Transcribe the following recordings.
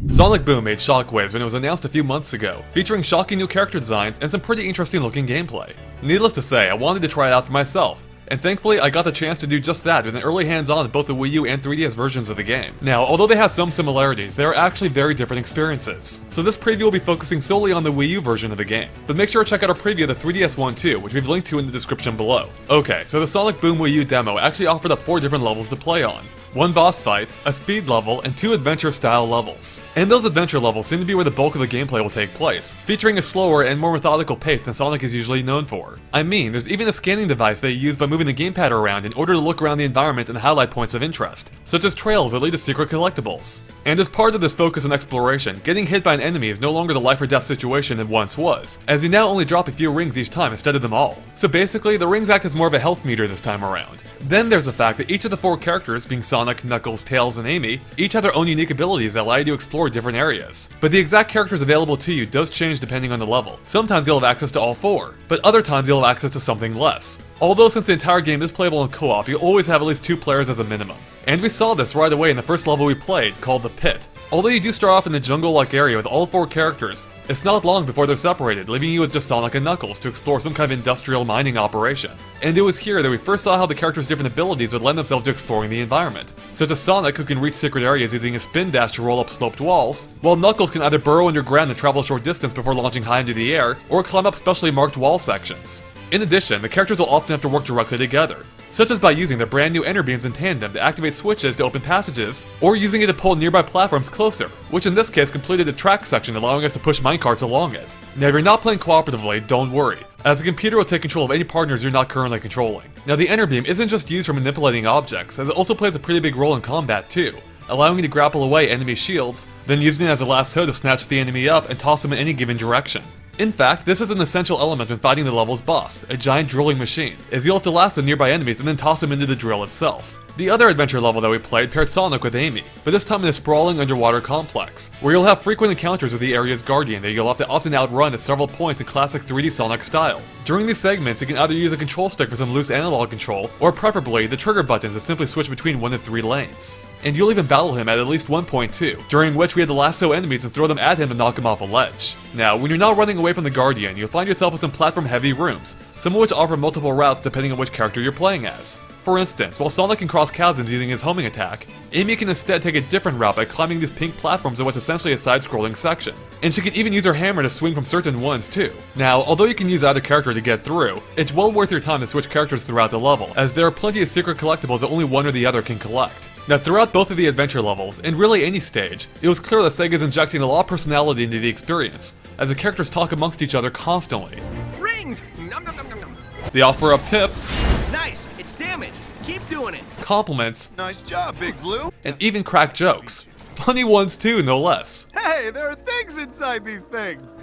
Sonic Boom made shockwaves when it was announced a few months ago, featuring shocking new character designs and some pretty interesting looking gameplay. Needless to say, I wanted to try it out for myself, and thankfully I got the chance to do just that with an early hands-on of both the Wii U and 3DS versions of the game. Now, although they have some similarities, they are actually very different experiences. So this preview will be focusing solely on the Wii U version of the game, but make sure to check out our preview of the 3DS one too, which we've linked to in the description below. Okay, so the Sonic Boom Wii U demo actually offered up 4 different levels to play on. 1 boss fight, a speed level, and 2 adventure-style levels. And those adventure levels seem to be where the bulk of the gameplay will take place, featuring a slower and more methodical pace than Sonic is usually known for. I mean, there's even a scanning device that you use by moving the gamepad around in order to look around the environment and highlight points of interest, such as trails that lead to secret collectibles. And as part of this focus on exploration, getting hit by an enemy is no longer the life or death situation it once was, as you now only drop a few rings each time instead of them all. So basically, the rings act as more of a health meter this time around. Then there's the fact that each of the 4 characters, being Sonic, Knuckles, Tails, and Amy, each have their own unique abilities that allow you to explore different areas. But the exact characters available to you does change depending on the level. Sometimes you'll have access to all 4, but other times you'll have access to something less. Although since the entire game is playable in co-op, you'll always have at least 2 players as a minimum. And we saw this right away in the first level we played, called the Pit. Although you do start off in a jungle-like area with all 4 characters, it's not long before they're separated, leaving you with just Sonic and Knuckles to explore some kind of industrial mining operation. And it was here that we first saw how the characters' different abilities would lend themselves to exploring the environment, such as Sonic, who can reach secret areas using a spin dash to roll up sloped walls, while Knuckles can either burrow underground and travel a short distance before launching high into the air, or climb up specially marked wall sections. In addition, the characters will often have to work directly together, such as by using their brand new ender beams in tandem to activate switches to open passages, or using it to pull nearby platforms closer, which in this case completed the track section, allowing us to push minecarts along it. Now if you're not playing cooperatively, don't worry, as the computer will take control of any partners you're not currently controlling. Now the ender beam isn't just used for manipulating objects, as it also plays a pretty big role in combat too, allowing you to grapple away enemy shields, then using it as a lasso to snatch the enemy up and toss them in any given direction. In fact, this is an essential element when fighting the level's boss, a giant drilling machine, as you'll have to lasso nearby enemies and then toss them into the drill itself. The other adventure level that we played paired Sonic with Amy, but this time in a sprawling underwater complex, where you'll have frequent encounters with the area's guardian that you'll have to often outrun at several points in classic 3D Sonic style. During these segments, you can either use a control stick for some loose analog control, or preferably the trigger buttons that simply switch between 1 to 3 lanes. And you'll even battle him at least one point too, during which we had to lasso enemies and throw them at him and knock him off a ledge. Now, when you're not running away from the Guardian, you'll find yourself in some platform-heavy rooms, some of which offer multiple routes depending on which character you're playing as. For instance, while Sonic can cross chasms using his homing attack, Amy can instead take a different route by climbing these pink platforms in what's essentially a side-scrolling section. And she can even use her hammer to swing from certain ones too. Now, although you can use either character to get through, it's well worth your time to switch characters throughout the level, as there are plenty of secret collectibles that only one or the other can collect. Now, throughout both of the adventure levels, and really any stage, it was clear that Sega is injecting a lot of personality into the experience, as the characters talk amongst each other constantly. Rings! Nom nom nom nom nom. They offer up tips, Nice! It's damaged! Keep doing it! compliments, Nice job, Big Blue. and even crack jokes. Funny ones too, no less. Hey, there are things inside these things.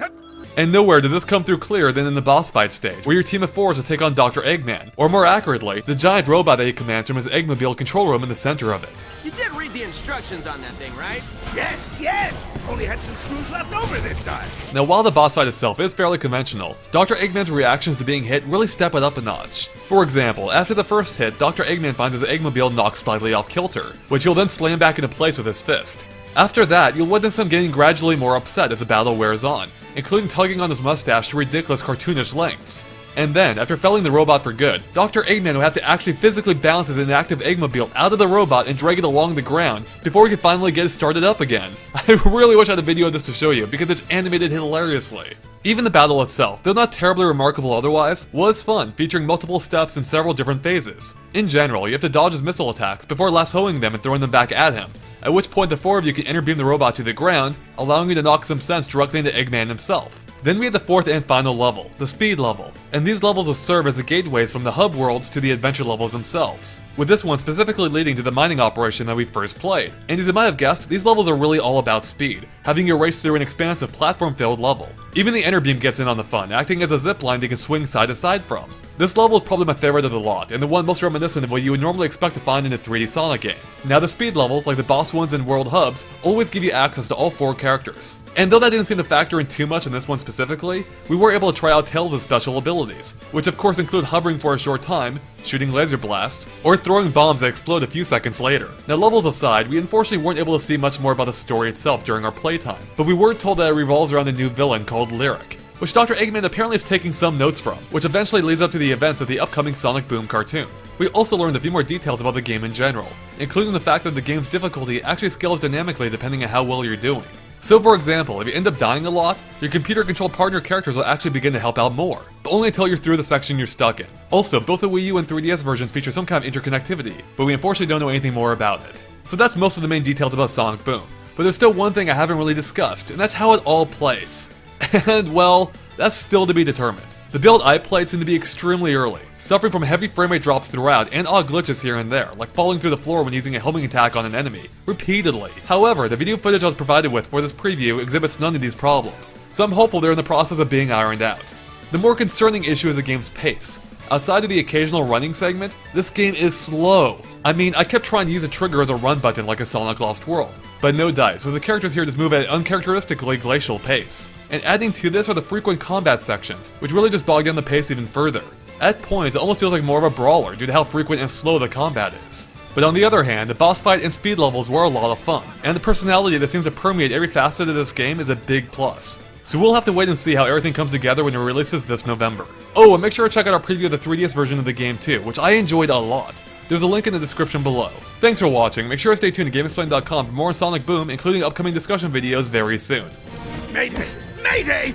And nowhere does this come through clearer than in the boss fight stage, where your team of 4 is to take on Dr. Eggman, or more accurately, the giant robot that he commands from his Eggmobile control room in the center of it. You did read the instructions on that thing, right? Yes! Only had some screws left over this time. Now while the boss fight itself is fairly conventional, Dr. Eggman's reactions to being hit really step it up a notch. For example, after the first hit, Dr. Eggman finds his Eggmobile knocked slightly off kilter, which he'll then slam back into place with his fist. After that, you'll witness him getting gradually more upset as the battle wears on, including tugging on his mustache to ridiculous cartoonish lengths. And then, after felling the robot for good, Dr. Eggman will have to actually physically bounce his inactive Eggmobile out of the robot and drag it along the ground before he can finally get it started up again. I really wish I had a video of this to show you, because it's animated hilariously. Even the battle itself, though not terribly remarkable otherwise, was fun, featuring multiple steps and several different phases. In general, you have to dodge his missile attacks before lassoing them and throwing them back at him, at which point the 4 of you can enter beam the robot to the ground, allowing you to knock some sense directly into Eggman himself. Then we have the 4th and final level, the speed level, and these levels will serve as the gateways from the hub worlds to the adventure levels themselves, with this one specifically leading to the mining operation that we first played. And as you might have guessed, these levels are really all about speed, having you race through an expansive platform-filled level. Even the ender beam gets in on the fun, acting as a zipline you can swing side to side from. This level is probably my favorite of the lot, and the one most reminiscent of what you would normally expect to find in a 3D Sonic game. Now the speed levels, like the boss ones and world hubs, always give you access to all 4 characters. And though that didn't seem to factor in too much in this one specifically, we were able to try out Tails' special abilities, which of course include hovering for a short time, shooting laser blasts, or throwing bombs that explode a few seconds later. Now levels aside, we unfortunately weren't able to see much more about the story itself during our playtime, but we were told that it revolves around a new villain called Lyric, which Dr. Eggman apparently is taking some notes from, which eventually leads up to the events of the upcoming Sonic Boom cartoon. We also learned a few more details about the game in general, including the fact that the game's difficulty actually scales dynamically depending on how well you're doing. So for example, if you end up dying a lot, your computer-controlled partner characters will actually begin to help out more, but only until you're through the section you're stuck in. Also, both the Wii U and 3DS versions feature some kind of interconnectivity, but we unfortunately don't know anything more about it. So that's most of the main details about Sonic Boom. But there's still one thing I haven't really discussed, and that's how it all plays. And well, that's still to be determined. The build I played seemed to be extremely early, suffering from heavy framerate drops throughout and odd glitches here and there, like falling through the floor when using a homing attack on an enemy, repeatedly. However, the video footage I was provided with for this preview exhibits none of these problems, so I'm hopeful they're in the process of being ironed out. The more concerning issue is the game's pace. Outside of the occasional running segment, this game is slow. I mean, I kept trying to use a trigger as a run button like a Sonic Lost World, but no dice, so the characters here just move at an uncharacteristically glacial pace. And adding to this are the frequent combat sections, which really just bog down the pace even further. At points, it almost feels like more of a brawler due to how frequent and slow the combat is. But on the other hand, the boss fight and speed levels were a lot of fun, and the personality that seems to permeate every facet of this game is a big plus. So we'll have to wait and see how everything comes together when it releases this November. Oh, and make sure to check out our preview of the 3DS version of the game too, which I enjoyed a lot. There's a link in the description below. Thanks for watching, make sure to stay tuned to GameExplain.com for more on Sonic Boom, including upcoming discussion videos very soon. Mayday! Mayday!